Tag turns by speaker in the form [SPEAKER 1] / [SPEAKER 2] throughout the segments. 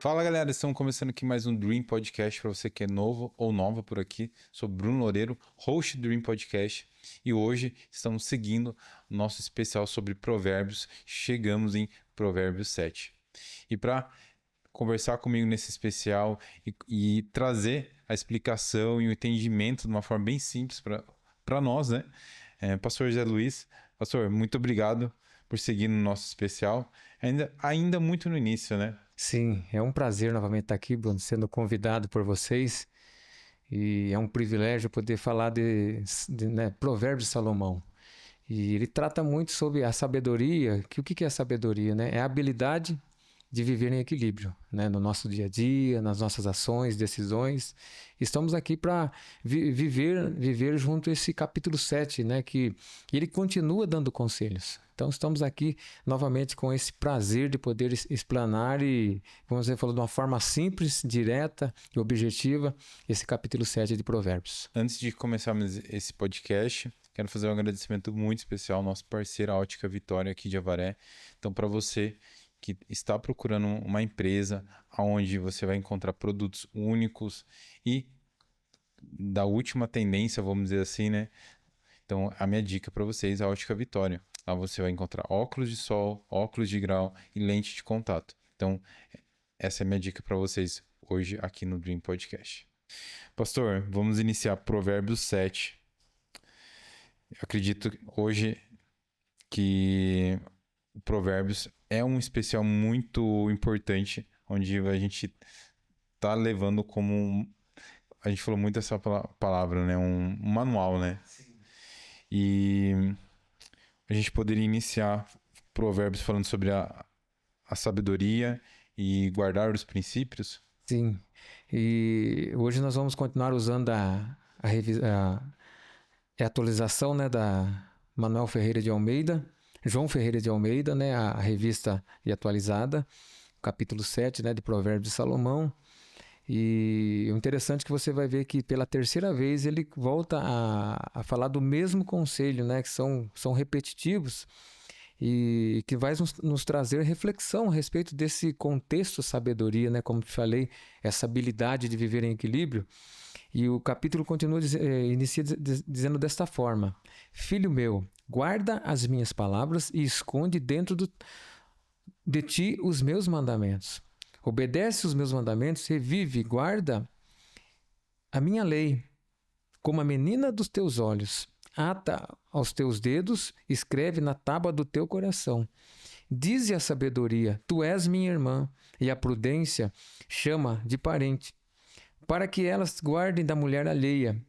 [SPEAKER 1] Fala galera, estamos começando aqui mais um Dream Podcast para você que é novo ou nova por aqui. Sou Bruno Loureiro, host do Dream Podcast, e hoje estamos seguindo o nosso especial sobre Provérbios. Chegamos em Provérbios 7. E para conversar comigo nesse especial e trazer a explicação e o entendimento de uma forma bem simples para nós, né? Pastor José Luiz. Pastor, muito obrigado por seguir no nosso especial, ainda muito no início, né?
[SPEAKER 2] Sim, é um prazer novamente estar aqui, Bruno, sendo convidado por vocês, e é um privilégio poder falar de Provérbios de Salomão. E ele trata muito sobre a sabedoria, que o que é a sabedoria, né? É a habilidade de viver em equilíbrio, né? No nosso dia a dia, nas nossas ações, decisões. Estamos aqui para viver junto a esse capítulo 7, né? Que ele continua dando conselhos. Então estamos aqui novamente com esse prazer de poder explanar e, como você falou, de uma forma simples, direta e objetiva, esse capítulo 7 de Provérbios.
[SPEAKER 1] Antes de começarmos esse podcast, quero fazer um agradecimento muito especial ao nosso parceiro, a Ótica Vitória, aqui de Avaré. Então, para você que está procurando uma empresa onde você vai encontrar produtos únicos e da última tendência, vamos dizer assim, né? Então, a minha dica para vocês é a Ótica Vitória. Lá você vai encontrar óculos de sol, óculos de grau e lente de contato. Então, essa é a minha dica para vocês hoje aqui no Dream Podcast. Pastor, vamos iniciar Provérbios 7. Eu acredito hoje que o Provérbios é um especial muito importante, onde a gente tá levando como a gente falou muito essa palavra, né? Um manual, né? Sim. E a gente poderia iniciar Provérbios falando sobre a sabedoria e guardar os princípios.
[SPEAKER 2] Sim, e hoje nós vamos continuar usando a atualização, né, da Manuel Ferreira de Almeida, João Ferreira de Almeida, né, a revista e atualizada, capítulo 7, né, de Provérbios de Salomão. E o interessante é que você vai ver que pela terceira vez ele volta a falar do mesmo conselho, né, que são repetitivos e que vai nos trazer reflexão a respeito desse contexto sabedoria, né, como te falei, essa habilidade de viver em equilíbrio. E o capítulo continua inicia dizendo desta forma: Filho meu, guarda as minhas palavras e esconde dentro de ti os meus mandamentos. Obedece os meus mandamentos, revive, guarda a minha lei, como a menina dos teus olhos. Ata aos teus dedos, escreve na tábua do teu coração. Dize a sabedoria: tu és minha irmã, e a prudência chama de parente, para que elas guardem da mulher alheia,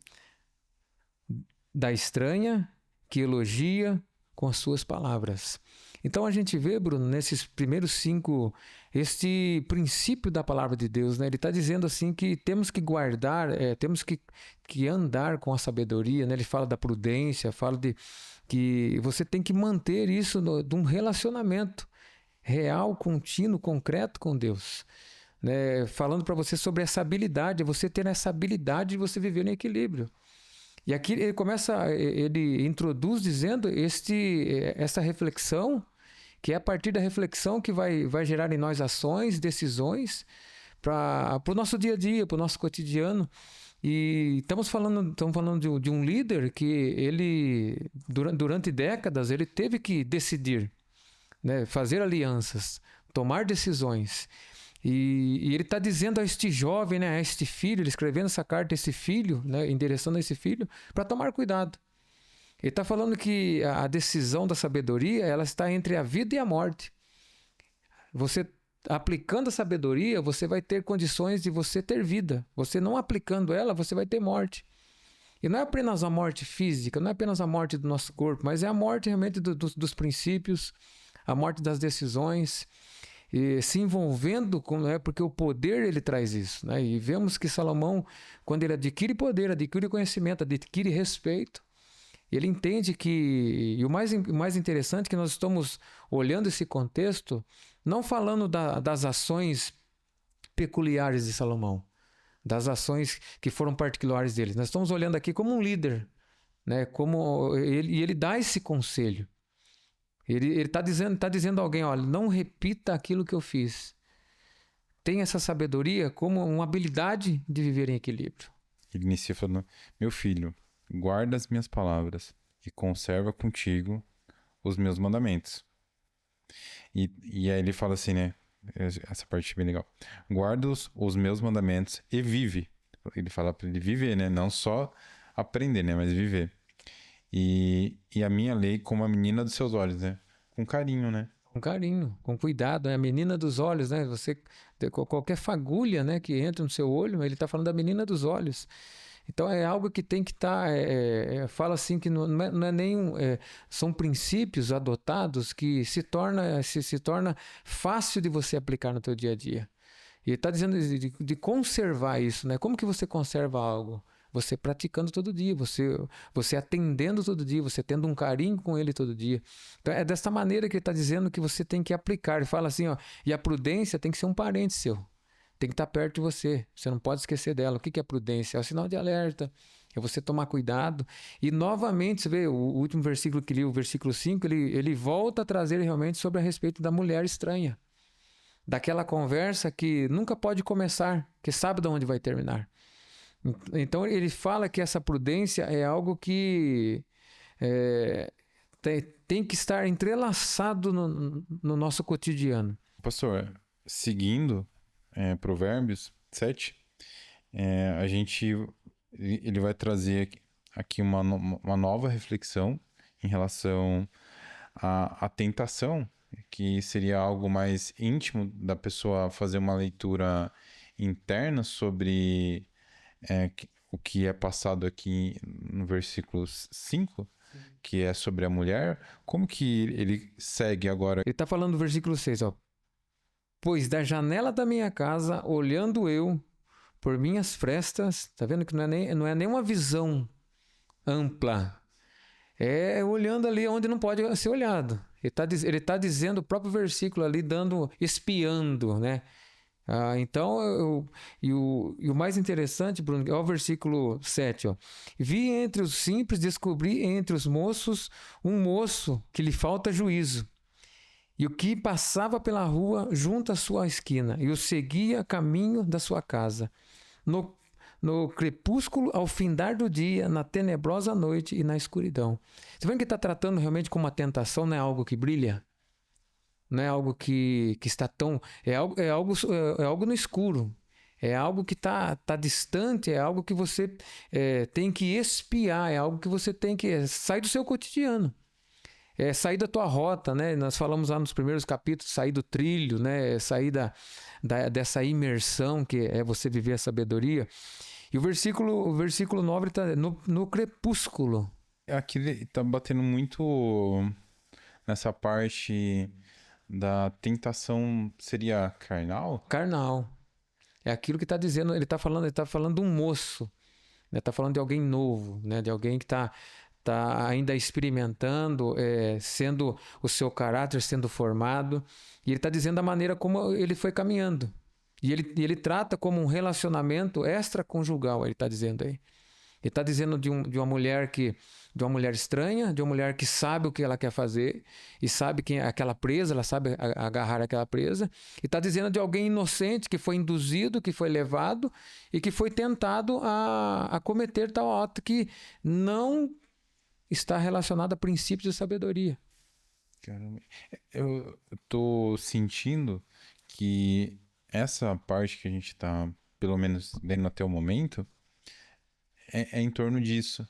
[SPEAKER 2] da estranha que elogia com as suas palavras. Então a gente vê, Bruno, nesses primeiros 5, este princípio da palavra de Deus, né? Ele está dizendo assim que temos que guardar, temos que andar com a sabedoria, né? Ele fala da prudência, fala de que você tem que manter isso de um relacionamento real, contínuo, concreto com Deus. Né? Falando para você sobre essa habilidade, você ter essa habilidade de você viver em equilíbrio. E aqui ele introduz dizendo essa reflexão, que é a partir da reflexão que vai gerar em nós ações, decisões, para o nosso dia a dia, para o nosso cotidiano. E estamos falando de um líder que ele, durante décadas, ele teve que decidir, né, fazer alianças, tomar decisões. E ele está dizendo a este jovem, né, a este filho, ele escrevendo essa carta a esse filho, né, endereçando a esse filho, para tomar cuidado. Ele está falando que a decisão da sabedoria, ela está entre a vida e a morte. Você aplicando a sabedoria, você vai ter condições de você ter vida. Você não aplicando ela, você vai ter morte. E não é apenas a morte física, não é apenas a morte do nosso corpo, mas é a morte realmente dos princípios, a morte das decisões, e se envolvendo com, né, porque o poder ele traz isso, né? E vemos que Salomão, quando ele adquire poder, adquire conhecimento, adquire respeito, ele entende que, e o mais interessante é que nós estamos olhando esse contexto, não falando das ações peculiares de Salomão, das ações que foram particulares dele. Nós estamos olhando aqui como um líder, né? Como ele dá esse conselho. Ele está dizendo a alguém: olha, não repita aquilo que eu fiz. tem essa sabedoria como uma habilidade de viver em equilíbrio.
[SPEAKER 1] Ele inicia falando: Meu filho, guarda as minhas palavras e conserva contigo os meus mandamentos. E aí ele fala assim, né? Essa parte é bem legal. Guarda os meus mandamentos e vive. Ele fala para ele viver, né? Não só aprender, né? Mas viver. E a minha lei como a menina dos seus olhos, né? Com carinho, né?
[SPEAKER 2] Com carinho, com cuidado. É a menina dos olhos, né? Você, qualquer fagulha, né, que entra no seu olho, ele está falando da menina dos olhos. Então é algo que tem que estar. Fala assim que não é nem são princípios adotados que se torna fácil de você aplicar no teu dia a dia. E ele está dizendo de conservar isso, né? Como que você conserva algo? Você praticando todo dia, você atendendo todo dia, você tendo um carinho com ele todo dia. Então é dessa maneira que ele está dizendo que você tem que aplicar. Ele fala assim, ó, e a prudência tem que ser um parente seu. Tem que estar perto de você. Você não pode esquecer dela. O que é prudência? É o sinal de alerta. É você tomar cuidado. E novamente, você vê, o último versículo que li, o versículo 5, ele volta a trazer realmente sobre a respeito da mulher estranha. Daquela conversa que nunca pode começar, que sabe de onde vai terminar. Então ele fala que essa prudência é algo que tem que estar entrelaçado no nosso cotidiano.
[SPEAKER 1] Pastor, seguindo Provérbios 7, ele vai trazer aqui uma nova reflexão em relação à tentação, que seria algo mais íntimo da pessoa fazer uma leitura interna sobre o que é passado aqui no versículo 5, que é sobre a mulher. Como que ele segue agora?
[SPEAKER 2] Ele está falando do versículo 6, ó. Pois da janela da minha casa, olhando eu por minhas frestas, tá vendo que não é nem uma visão ampla, é olhando ali onde não pode ser olhado. Ele tá dizendo o próprio versículo ali, espiando, né? Então, e o mais interessante, Bruno, é o versículo 7, ó. Vi entre os simples, descobri entre os moços um moço que lhe falta juízo. E o que passava pela rua junto à sua esquina, e o seguia caminho da sua casa. No crepúsculo, ao findar do dia, na tenebrosa noite e na escuridão. Você vê que está tratando realmente como uma tentação, não é algo que brilha? Não é algo que está tão... É algo no escuro. É algo que está distante, é algo que você tem que espiar, é algo que você tem que sair do seu cotidiano. Sair da tua rota, né? Nós falamos lá nos primeiros capítulos, sair do trilho, né? Sair dessa imersão que é você viver a sabedoria. E o versículo 9 está no crepúsculo.
[SPEAKER 1] Aqui ele está batendo muito nessa parte da tentação, seria carnal?
[SPEAKER 2] Carnal. É aquilo que está dizendo, ele está falando de um moço, né? Está falando de alguém novo, né? De alguém que está ainda experimentando, sendo o seu caráter sendo formado, e ele está dizendo a maneira como ele foi caminhando. E ele trata como um relacionamento extraconjugal, ele está dizendo aí. Ele está dizendo de uma mulher estranha, de uma mulher que sabe o que ela quer fazer e sabe quem é aquela presa, ela sabe agarrar aquela presa. E está dizendo de alguém inocente que foi induzido, que foi levado e que foi tentado a cometer tal ato que não está relacionado a princípios de sabedoria.
[SPEAKER 1] Caramba. Eu tô sentindo que essa parte que a gente está, pelo menos vendo até o momento, é em torno disso,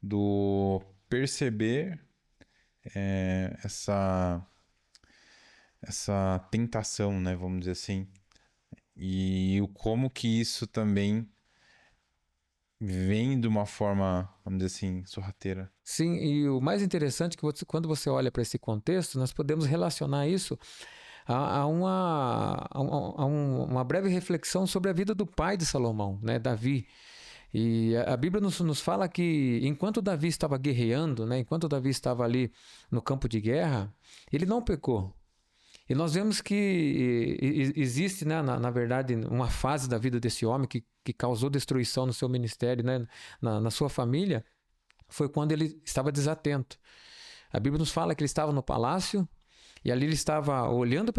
[SPEAKER 1] do perceber essa tentação, né, vamos dizer assim, e o como que isso também vem de uma forma, vamos dizer assim, sorrateira.
[SPEAKER 2] Sim, e o mais interessante é que quando você olha para esse contexto, nós podemos relacionar isso a uma breve reflexão sobre a vida do pai de Salomão, né, Davi. E a Bíblia nos fala que enquanto Davi estava guerreando, né, enquanto Davi estava ali no campo de guerra, ele não pecou. E nós vemos que existe, né, na verdade, uma fase da vida desse homem que causou destruição no seu ministério, né, na sua família, foi quando ele estava desatento. A Bíblia nos fala que ele estava no palácio e ali ele estava olhando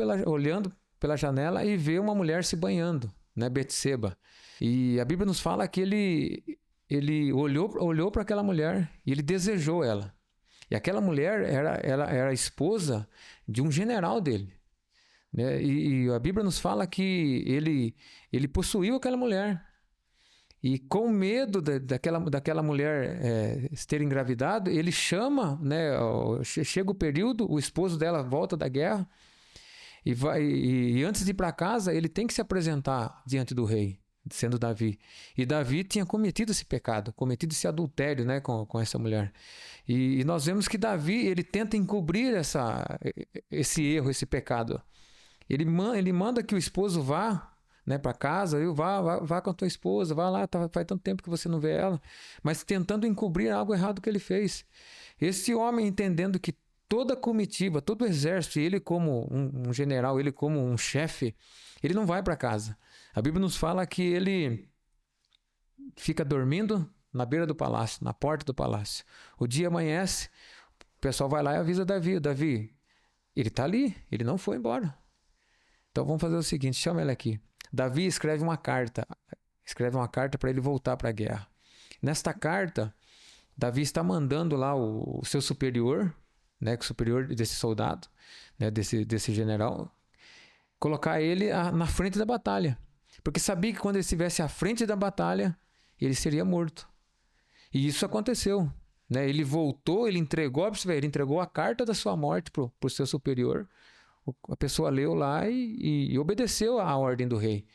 [SPEAKER 2] pela janela e vê uma mulher se banhando, né, Betseba. E a Bíblia nos fala que ele olhou para aquela mulher e ele desejou ela. E aquela mulher era a esposa de um general dele, né? E a Bíblia nos fala que ele possuiu aquela mulher. E com medo daquela mulher ter engravidado, ele chama, né? Chega o período, o esposo dela volta da guerra e antes de ir para casa, ele tem que se apresentar diante do rei, sendo Davi. E Davi tinha cometido esse pecado, cometido esse adultério, né, com essa mulher. E nós vemos que Davi, ele tenta encobrir esse erro, esse pecado. Ele manda que o esposo vá, né, para casa, vá com a tua esposa, vá lá, faz tanto tempo que você não vê ela, mas tentando encobrir algo errado que ele fez. Esse homem, entendendo que toda a comitiva, todo o exército, ele como um general, ele como um chefe, ele não vai para casa. A Bíblia nos fala que ele fica dormindo na beira do palácio, na porta do palácio. O dia amanhece, o pessoal vai lá e avisa Davi. Davi, ele está ali, ele não foi embora. Então vamos fazer o seguinte, chama ele aqui. Davi escreve uma carta para ele voltar para a guerra. Nesta carta, Davi está mandando lá o seu superior, né, o superior desse soldado, né, desse general, colocar ele na frente da batalha. Porque sabia que quando ele estivesse à frente da batalha, ele seria morto. E isso aconteceu, né? Ele voltou, ele entregou a carta da sua morte para o seu superior. A pessoa leu lá e obedeceu à ordem do rei.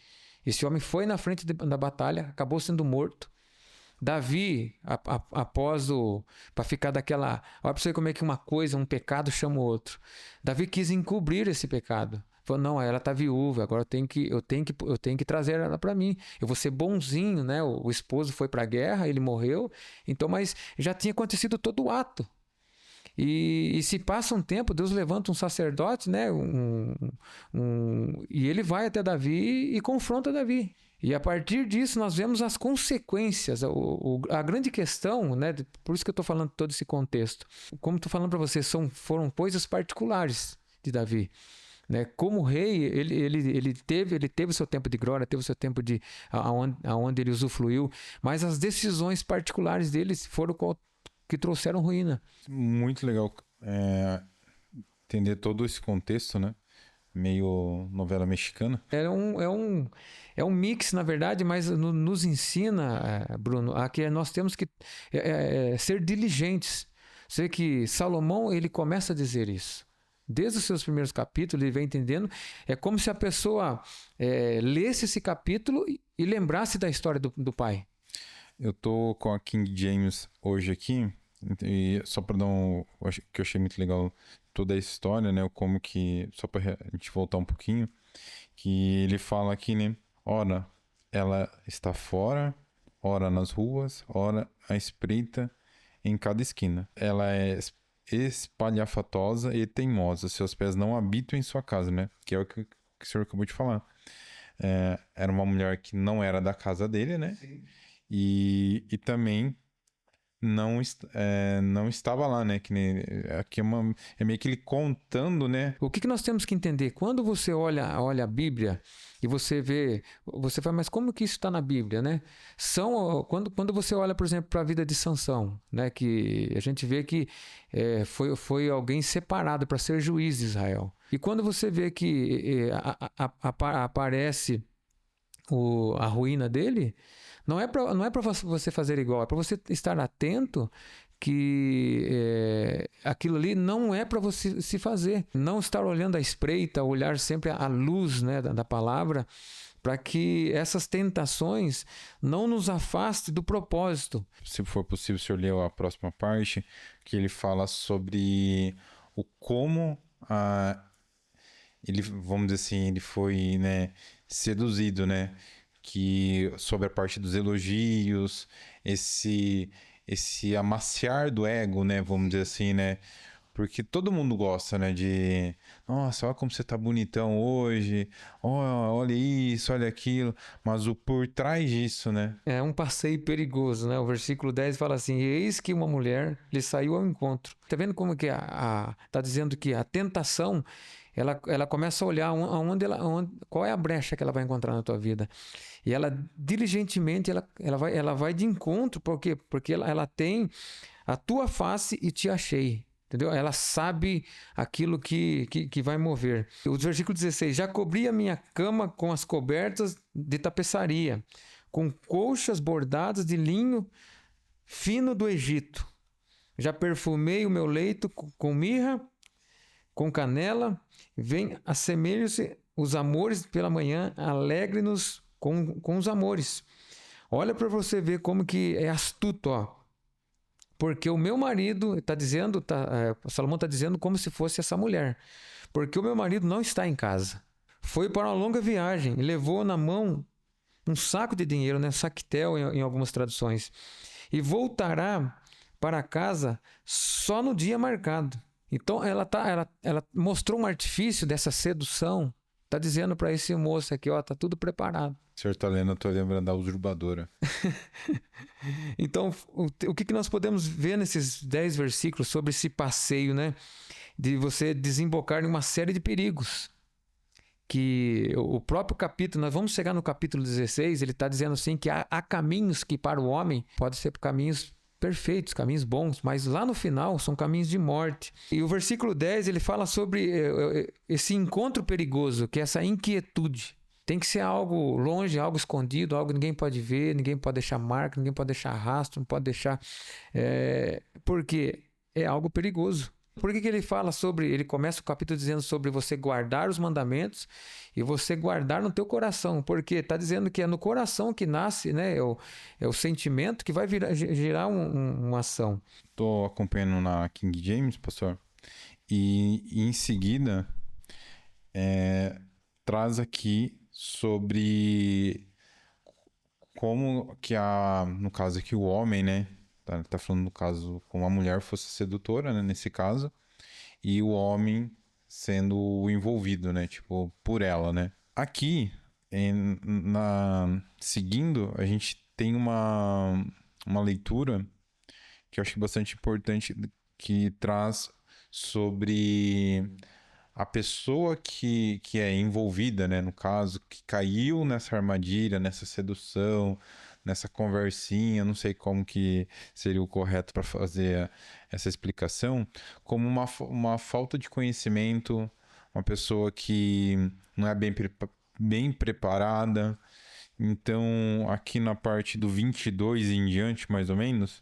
[SPEAKER 2] Esse homem foi na frente da batalha, acabou sendo morto. Davi, para ficar daquela... Olha para você como é que um pecado chama o outro. Davi quis encobrir esse pecado. Falou, não, ela está viúva, agora eu tenho que trazer ela para mim. Eu vou ser bonzinho, né? O esposo foi para a guerra, ele morreu. Então, mas já tinha acontecido todo o ato. E se passa um tempo, Deus levanta um sacerdote, né? E ele vai até Davi e confronta Davi. E a partir disso nós vemos as consequências, a grande questão, né? Por isso que eu estou falando todo esse contexto. Como estou falando para vocês, foram coisas particulares de Davi. Né? Como rei, ele teve o seu tempo de glória, teve o seu tempo aonde ele usufruiu, mas as decisões particulares dele foram que trouxeram ruína.
[SPEAKER 1] Muito legal entender todo esse contexto, né? Meio novela mexicana.
[SPEAKER 2] É um mix, na verdade, mas nos ensina, Bruno, a que nós temos que ser diligentes. Você vê que Salomão, ele começa a dizer isso. Desde os seus primeiros capítulos, ele vem entendendo. É como se a pessoa lesse esse capítulo e lembrasse da história do pai.
[SPEAKER 1] Eu tô com a King James hoje aqui, e só para dar que eu achei muito legal toda a história, né? Como que, só para a gente voltar um pouquinho, que ele fala aqui, né? Ora, ela está fora, ora nas ruas, ora à espreita em cada esquina. Ela é espalhafatosa e teimosa, seus pés não habitam em sua casa, né? Que é o que o senhor acabou de falar. Era uma mulher que não era da casa dele, né? Sim. E também não estava lá, né? Que nem, aqui é meio que ele contando, né?
[SPEAKER 2] O que nós temos que entender? Quando você olha a Bíblia e você vê, você fala, mas como que isso está na Bíblia, né? Quando você olha, por exemplo, para a vida de Sansão, né? Que a gente vê que foi alguém separado para ser juiz de Israel. E quando você vê que aparece a ruína dele, não é para você fazer igual, é para você estar atento que aquilo ali não é para você se fazer. Não estar olhando à espreita, olhar sempre à luz, né, da palavra, para que essas tentações não nos afastem do propósito.
[SPEAKER 1] Se for possível, o senhor leu a próxima parte, que ele fala sobre o como ele, vamos dizer assim, ele foi, né, seduzido, né? Que sobre a parte dos elogios, esse amaciar do ego, né, vamos dizer assim, né, porque todo mundo gosta, né, de, nossa, olha como você tá bonitão hoje, olha isso, olha aquilo, mas o por trás disso, né.
[SPEAKER 2] É um passeio perigoso, né, o versículo 10 fala assim, eis que uma mulher lhe saiu ao encontro. Tá vendo como que tá dizendo que a tentação, ela começa a olhar qual é a brecha que ela vai encontrar na tua vida. E ela, diligentemente, ela vai de encontro, porque ela tem a tua face e te achei. Entendeu? Ela sabe aquilo que vai mover. O versículo 16: já cobri a minha cama com as cobertas de tapeçaria, com colchas bordadas de linho fino do Egito. Já perfumei o meu leito com mirra, com canela. Vem, assemelham-se os amores pela manhã, alegre-nos com os amores. Olha para você ver como que é astuto, ó. Porque o meu marido, Salomão está dizendo como se fosse essa mulher. Porque o meu marido não está em casa. Foi para uma longa viagem e levou na mão um saco de dinheiro, né? Saquetel em algumas traduções. E voltará para casa só no dia marcado. Então ela mostrou um artifício dessa sedução. Está dizendo para esse moço aqui, ó, tá tudo preparado.
[SPEAKER 1] O senhor tá lendo, eu tô lembrando da usurpadora.
[SPEAKER 2] Então, o que nós podemos ver nesses 10 versículos sobre esse passeio, né? De você desembocar em uma série de perigos. Que o próprio capítulo, nós vamos chegar no capítulo 16, ele está dizendo assim que há caminhos que para o homem podem ser caminhos perfeitos, caminhos bons, mas lá no final são caminhos de morte. E o versículo 10, ele fala sobre esse encontro perigoso, que é essa inquietude. Tem que ser algo longe, algo escondido, algo que ninguém pode ver, ninguém pode deixar marca, ninguém pode deixar rastro, não pode deixar... porque é algo perigoso. Por que ele fala sobre... Ele começa o capítulo dizendo sobre você guardar os mandamentos e você guardar no teu coração. Porque está dizendo que é no coração que nasce, né? É o sentimento que vai gerar uma ação.
[SPEAKER 1] Estou acompanhando na King James, pastor. E em seguida, traz aqui sobre como que no caso aqui o homem, né, tá falando no caso como a mulher fosse sedutora, né, nesse caso, e o homem sendo o envolvido, né, tipo, por ela, né. Aqui, seguindo, a gente tem uma leitura que eu acho bastante importante, que traz sobre a pessoa que é envolvida, né, no caso, que caiu nessa armadilha, nessa sedução, nessa conversinha, não sei como que seria o correto para fazer essa explicação, como uma falta de conhecimento, uma pessoa que não é bem preparada. Então, aqui na parte do 22 em diante, mais ou menos,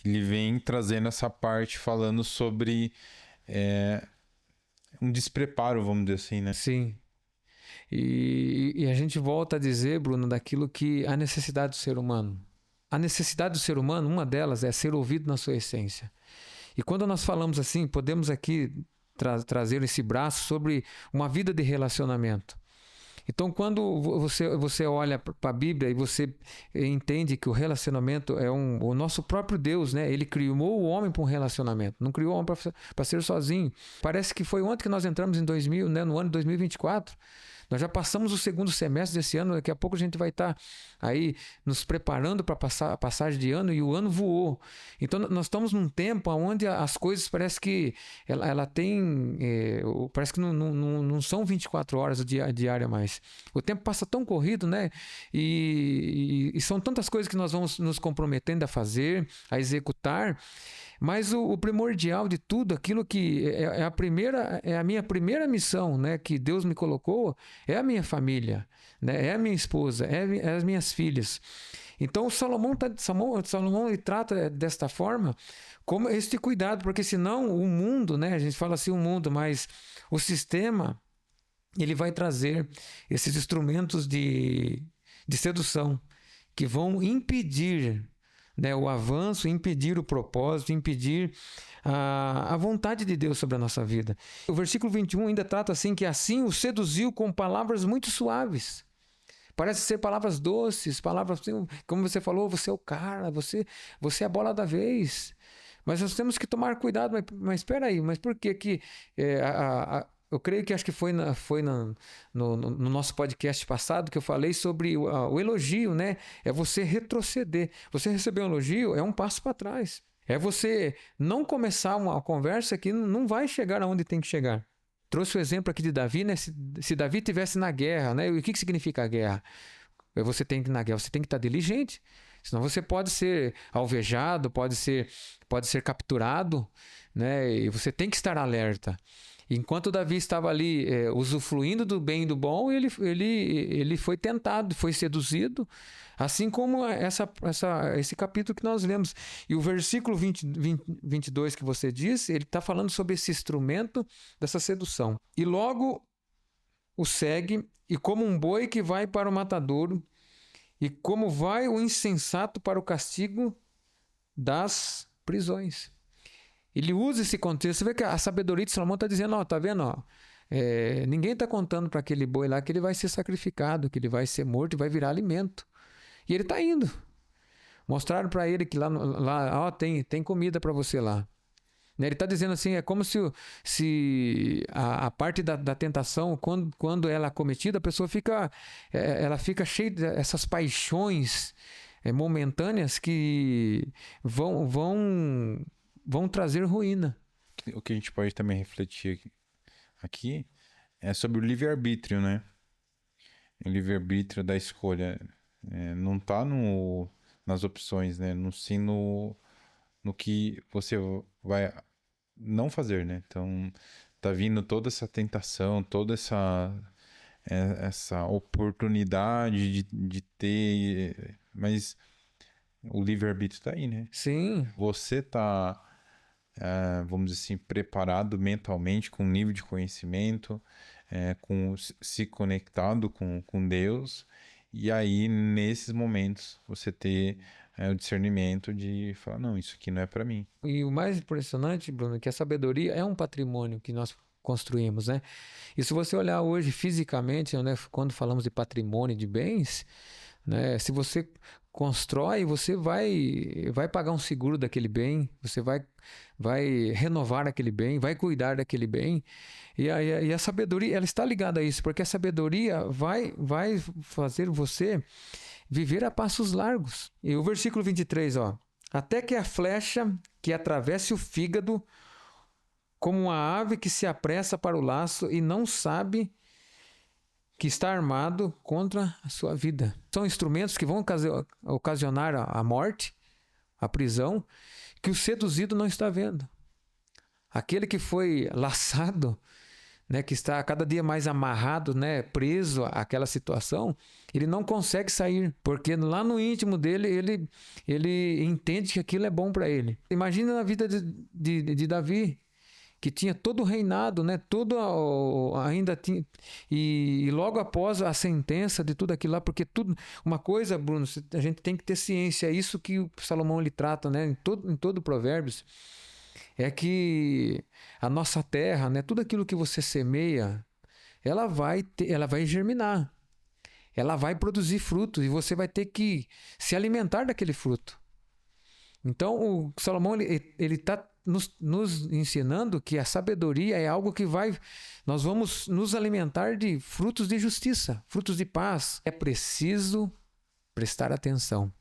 [SPEAKER 1] ele vem trazendo essa parte falando sobre... um despreparo, vamos dizer assim, né?
[SPEAKER 2] Sim. E a gente volta a dizer, Bruno, daquilo que a necessidade do ser humano. A necessidade do ser humano, uma delas é ser ouvido na sua essência. E quando nós falamos assim, podemos aqui trazer esse braço sobre uma vida de relacionamento. Então, quando você olha para a Bíblia e você entende que o relacionamento é o nosso próprio Deus, né? Ele criou o homem para um relacionamento, não criou o homem para ser sozinho. Parece que foi ontem que nós entramos em 2000, né? No ano de 2024. Nós já passamos o segundo semestre desse ano, daqui a pouco a gente vai estar aí nos preparando para a passagem de ano e o ano voou. Então nós estamos num tempo onde as coisas parece que ela tem, parece que não são 24 horas diária mais. O tempo passa tão corrido, né? E são tantas coisas que nós vamos nos comprometendo a fazer, a executar. Mas o primordial de tudo, aquilo que é a minha primeira missão, né, que Deus me colocou, é a minha família, né, é a minha esposa, é as minhas filhas. Então o Salomão ele trata desta forma como este cuidado, porque senão o mundo, né, a gente fala assim o mundo, mas o sistema, ele vai trazer esses instrumentos de sedução que vão impedir, né, o avanço, impedir o propósito, impedir a vontade de Deus sobre a nossa vida. O versículo 21 ainda trata assim, que assim o seduziu com palavras muito suaves. Parece ser palavras doces, palavras assim, como você falou, você é o cara, você é a bola da vez. Mas nós temos que tomar cuidado, mas espera aí, mas por que que... eu creio que acho que foi no nosso podcast passado que eu falei sobre o elogio, né? É você retroceder. Você receber um elogio é um passo para trás. É você não começar uma conversa que não vai chegar aonde tem que chegar. trouxe o exemplo aqui de Davi, né? Se Davi tivesse na guerra, né? E o que significa a guerra? Você tem que ir na guerra, você tem que estar diligente. Senão você pode ser alvejado, pode ser capturado, né? E você tem que estar alerta. Enquanto Davi estava ali usufruindo do bem e do bom, ele foi tentado, foi seduzido, assim como esse capítulo que nós lemos. E o versículo 22 que você disse, ele está falando sobre esse instrumento dessa sedução. E logo o segue, e como um boi que vai para o matadouro, e como vai o insensato para o castigo das prisões. Ele usa esse contexto. Você vê que a sabedoria de Salomão está dizendo, ó, tá vendo? Ó, ninguém está contando para aquele boi lá que ele vai ser sacrificado, que ele vai ser morto e vai virar alimento. E ele está indo. Mostraram para ele que lá ó, tem comida para você lá. Ele está dizendo assim, é como se a parte da tentação, quando ela é cometida, a pessoa fica cheia dessas paixões momentâneas que vão trazer ruína.
[SPEAKER 1] O que a gente pode também refletir aqui é sobre o livre-arbítrio, né? O livre-arbítrio da escolha. Não está nas opções, né? Sim no que você vai não fazer, né? Então, tá vindo toda essa tentação, toda essa oportunidade de ter... Mas o livre-arbítrio tá aí, né?
[SPEAKER 2] Sim.
[SPEAKER 1] Você tá... vamos dizer assim, preparado mentalmente, com nível de conhecimento, se conectado com Deus, e aí, nesses momentos, você ter o discernimento de falar, não, isso aqui não é para mim.
[SPEAKER 2] E o mais impressionante, Bruno, é que a sabedoria é um patrimônio que nós construímos, né? E se você olhar hoje fisicamente, né, quando falamos de patrimônio de bens, né, se você constrói, você vai pagar um seguro daquele bem, você vai renovar aquele bem, vai cuidar daquele bem. E a sabedoria, ela está ligada a isso, porque a sabedoria vai fazer você viver a passos largos. E o versículo 23, ó. Até que a flecha que atravesse o fígado, como uma ave que se apressa para o laço e não sabe que está armado contra a sua vida. São instrumentos que vão ocasionar a morte, a prisão, que o seduzido não está vendo. Aquele que foi laçado, né, que está cada dia mais amarrado, né, preso àquela situação, ele não consegue sair, porque lá no íntimo dele, ele entende que aquilo é bom para ele. Imagina na vida de Davi, que tinha todo o reinado, né, ainda tinha, e logo após a sentença de tudo aquilo lá, porque tudo, uma coisa, Bruno, a gente tem que ter ciência, é isso que o Salomão ele trata, né, em todo Provérbios, é que a nossa terra, né, tudo aquilo que você semeia, ela vai germinar, ela vai produzir frutos e você vai ter que se alimentar daquele fruto. Então, o Salomão ele está nos ensinando que a sabedoria é algo que nós vamos nos alimentar de frutos de justiça, frutos de paz. É preciso prestar atenção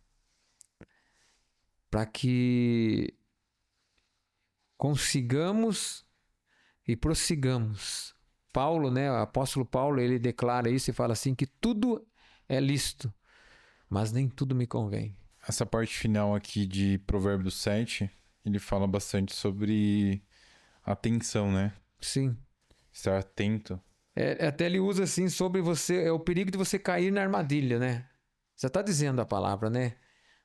[SPEAKER 2] para que consigamos e prossigamos. Paulo, né, o apóstolo Paulo, ele declara isso e fala assim que tudo é lícito, mas nem tudo me convém.
[SPEAKER 1] Essa parte final aqui de Provérbios 7, ele fala bastante sobre atenção, né?
[SPEAKER 2] Sim.
[SPEAKER 1] Estar atento.
[SPEAKER 2] Até ele usa assim sobre você, o perigo de você cair na armadilha, né? Já está dizendo a palavra, né?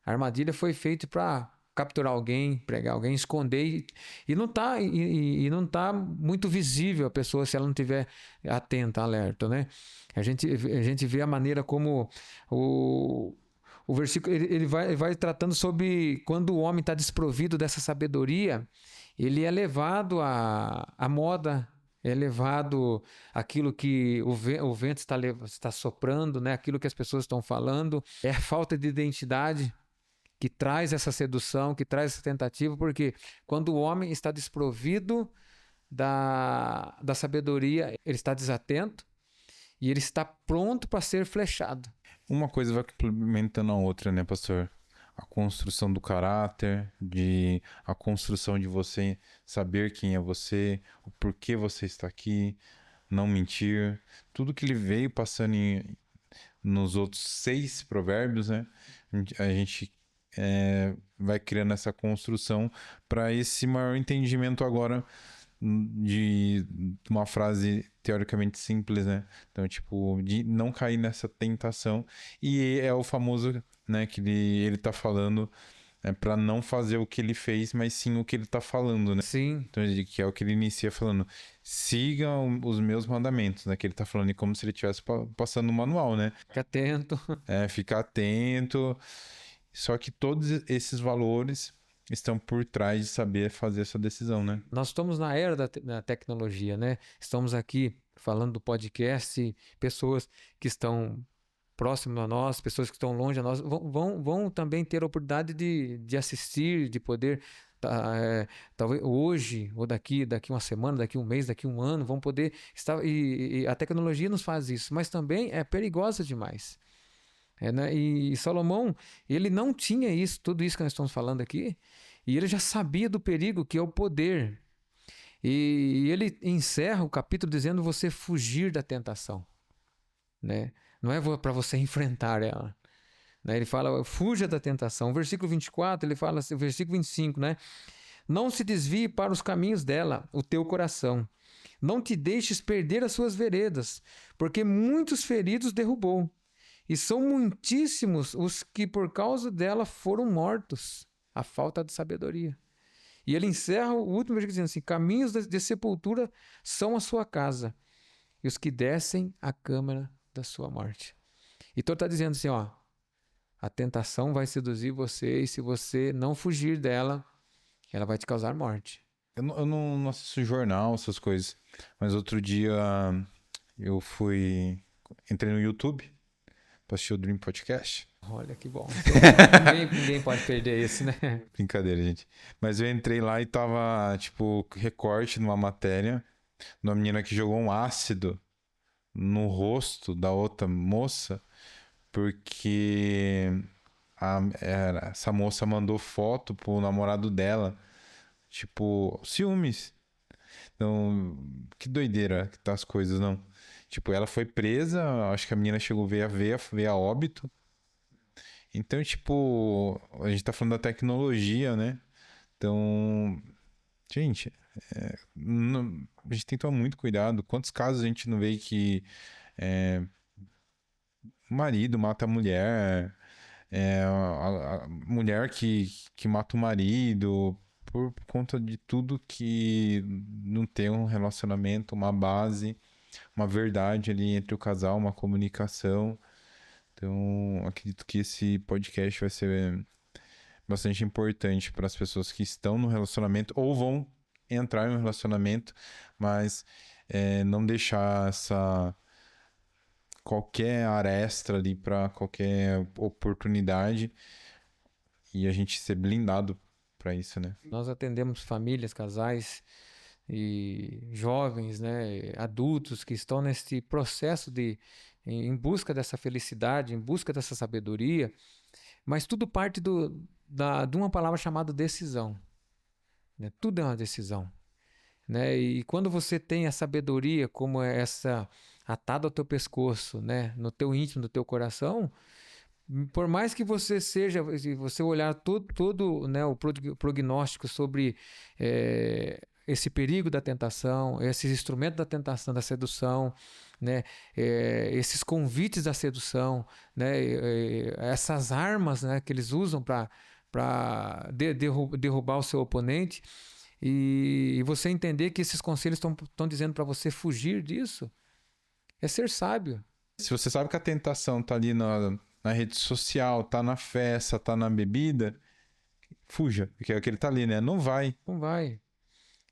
[SPEAKER 2] A armadilha foi feita para capturar alguém, pregar alguém, esconder, e não tá muito visível a pessoa se ela não estiver atenta, alerta, né? A gente vê a maneira como o versículo ele vai tratando sobre quando o homem está desprovido dessa sabedoria, ele é levado à moda, é levado àquilo que o vento está soprando, né? Aquilo que as pessoas estão falando, é a falta de identidade que traz essa sedução, que traz essa tentativa, porque quando o homem está desprovido da sabedoria, ele está desatento e ele está pronto para ser flechado.
[SPEAKER 1] Uma coisa vai complementando a outra, né, pastor? a construção do caráter, de a construção de você saber quem é você, o porquê você está aqui, não mentir, tudo que ele veio passando nos outros 6 provérbios, né? A gente vai criando essa construção para esse maior entendimento agora de uma frase teoricamente simples, né? Então, tipo, de não cair nessa tentação. E é o famoso, né, que ele tá falando para não fazer o que ele fez, mas sim o que ele tá falando, né?
[SPEAKER 2] Sim,
[SPEAKER 1] Então, que é o que ele inicia falando, sigam os meus mandamentos, né? Que ele tá falando como se ele estivesse passando um manual, né?
[SPEAKER 2] fica atento.
[SPEAKER 1] Ficar atento. Só que todos esses valores estão por trás de saber fazer essa decisão, né?
[SPEAKER 2] Nós estamos na era da tecnologia, né? Estamos aqui falando do podcast, pessoas que estão próximo a nós, pessoas que estão longe a nós, vão também ter a oportunidade de assistir, de poder, talvez hoje, ou daqui uma semana, daqui um mês, daqui um ano, vão poder estar. E a tecnologia nos faz isso, mas também é perigosa demais. Né? E Salomão, ele não tinha isso, tudo isso que nós estamos falando aqui, e ele já sabia do perigo que é o poder. E ele encerra o capítulo dizendo você fugir da tentação, né? Não é para você enfrentar ela. Né? Ele fala, fuja da tentação. O versículo 24, ele fala assim, o versículo 25, né? Não se desvie para os caminhos dela, o teu coração. Não te deixes perder as suas veredas, porque muitos feridos derrubou, e são muitíssimos os que por causa dela foram mortos. A falta de sabedoria. E ele encerra o último versículo dizendo assim, caminhos de sepultura são a sua casa, e os que descem a câmara da sua morte. Então está dizendo assim, ó, a tentação vai seduzir você e se você não fugir dela, ela vai te causar morte.
[SPEAKER 1] Eu não assisto jornal, essas coisas. Mas outro dia eu entrei no YouTube pra assistir o Dream Podcast.
[SPEAKER 2] Olha que bom. Ninguém pode perder esse, né?
[SPEAKER 1] Brincadeira, gente. Mas eu entrei lá e tava, tipo, recorte numa matéria de uma menina que jogou um ácido no rosto da outra moça porque essa moça mandou foto pro namorado dela. Tipo, ciúmes. Então, que doideira que tá as coisas, não? Tipo, ela foi presa, acho que a menina chegou veio a óbito. Então, tipo, a gente tá falando da tecnologia, né? Então, gente, a gente tem que tomar muito cuidado. Quantos casos a gente não vê que o marido mata a mulher, a mulher que mata o marido por conta de tudo que não tem um relacionamento, uma base, uma verdade ali entre o casal, uma comunicação. Então, acredito que esse podcast vai ser bastante importante para as pessoas que estão no relacionamento ou vão entrar em um relacionamento, mas não deixar qualquer aresta ali para qualquer oportunidade e a gente ser blindado para isso, né?
[SPEAKER 2] Nós atendemos famílias, casais e jovens, né, adultos que estão nesse processo em busca dessa felicidade, em busca dessa sabedoria, mas tudo parte de uma palavra chamada decisão. Né? Tudo é uma decisão. Né? E quando você tem a sabedoria como essa atada ao teu pescoço, né? No teu íntimo, no teu coração, por mais que você seja, se você olhar todo né, o prognóstico sobre esse perigo da tentação, esses instrumentos da tentação, da sedução, né, esses convites da sedução, né, essas armas, né, que eles usam para derrubar o seu oponente, e você entender que esses conselhos estão dizendo para você fugir disso, é ser sábio.
[SPEAKER 1] Se você sabe que a tentação tá ali na rede social, tá na festa, tá na bebida, fuja, porque é o que ele tá ali, né? Não vai.
[SPEAKER 2] Não vai.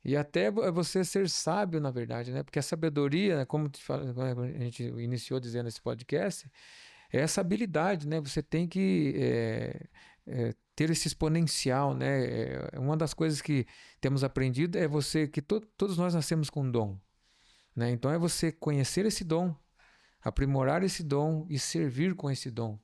[SPEAKER 2] E até você ser sábio, na verdade, né? Porque a sabedoria, né, como a gente iniciou dizendo esse podcast, é essa habilidade, né? Você tem que ter esse exponencial, né? Uma das coisas que temos aprendido é que todos nós nascemos com um dom, né? Então é você conhecer esse dom, aprimorar esse dom e servir com esse dom.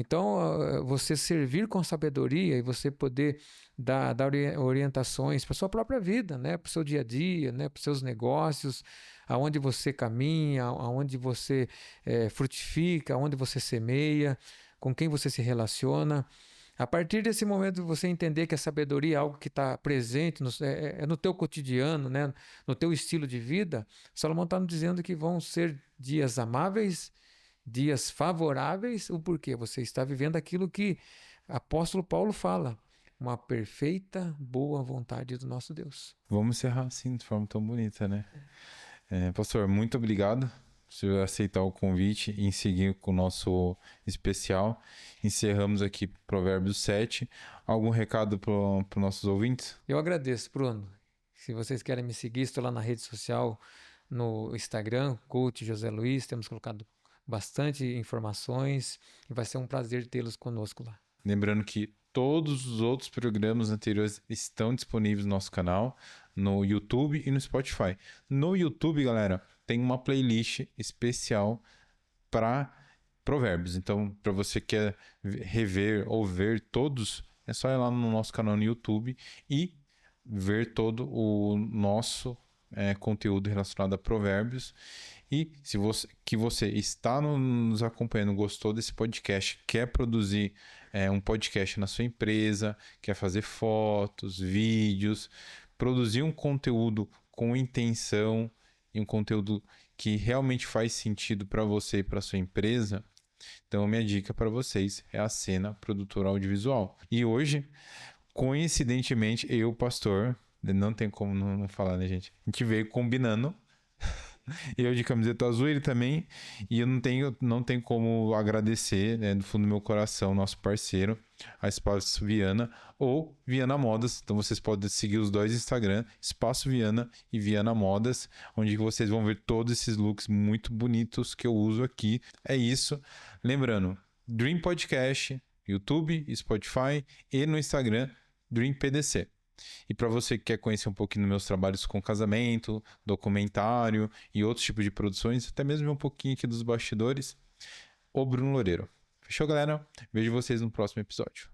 [SPEAKER 2] Então, você servir com sabedoria e você poder dar orientações para a sua própria vida, né? Para o seu dia a dia, né? Para os seus negócios, aonde você caminha, aonde você frutifica, aonde você semeia, com quem você se relaciona. A partir desse momento, você entender que a sabedoria é algo que está presente no teu cotidiano, né? No teu estilo de vida, Salomão está nos dizendo que vão ser dias amáveis, dias favoráveis. O porquê? Você está vivendo aquilo que apóstolo Paulo fala, uma perfeita boa vontade do nosso Deus.
[SPEAKER 1] Vamos encerrar assim, de forma tão bonita, né? Pastor, muito obrigado por aceitar o convite e em seguir com o nosso especial. Encerramos aqui Provérbios 7. Algum recado para os nossos ouvintes?
[SPEAKER 2] Eu agradeço, Bruno. Se vocês querem me seguir, estou lá na rede social, no Instagram, Coach José Luiz. Temos colocado bastante informações e vai ser um prazer tê-los conosco lá.
[SPEAKER 1] Lembrando que todos os outros programas anteriores estão disponíveis no nosso canal, no YouTube e no Spotify. No YouTube, galera, tem uma playlist especial para provérbios. Então, para você que quer rever ou ver todos, é só ir lá no nosso canal no YouTube e ver todo o nosso conteúdo relacionado a provérbios. E se você está nos acompanhando, gostou desse podcast, quer produzir um podcast na sua empresa, quer fazer fotos, vídeos, produzir um conteúdo com intenção e um conteúdo que realmente faz sentido para você e para sua empresa, então a minha dica para vocês é a Sena Produtora Audiovisual. E hoje, coincidentemente, eu, pastor, não tem como não falar, né, gente? A gente veio combinando. Eu de camiseta azul, ele também. E eu não tenho como agradecer, né, do fundo do meu coração, nosso parceiro, a Espaço Viana ou Viana Modas. Então vocês podem seguir os dois Instagram, Espaço Viana e Viana Modas, onde vocês vão ver todos esses looks muito bonitos que eu uso aqui. É isso. Lembrando, Dream Podcast, YouTube, Spotify e no Instagram, Dream PDC. E para você que quer conhecer um pouquinho dos meus trabalhos com casamento, documentário e outros tipos de produções, até mesmo um pouquinho aqui dos bastidores, o Bruno Loureiro. Fechou, galera? Vejo vocês no próximo episódio.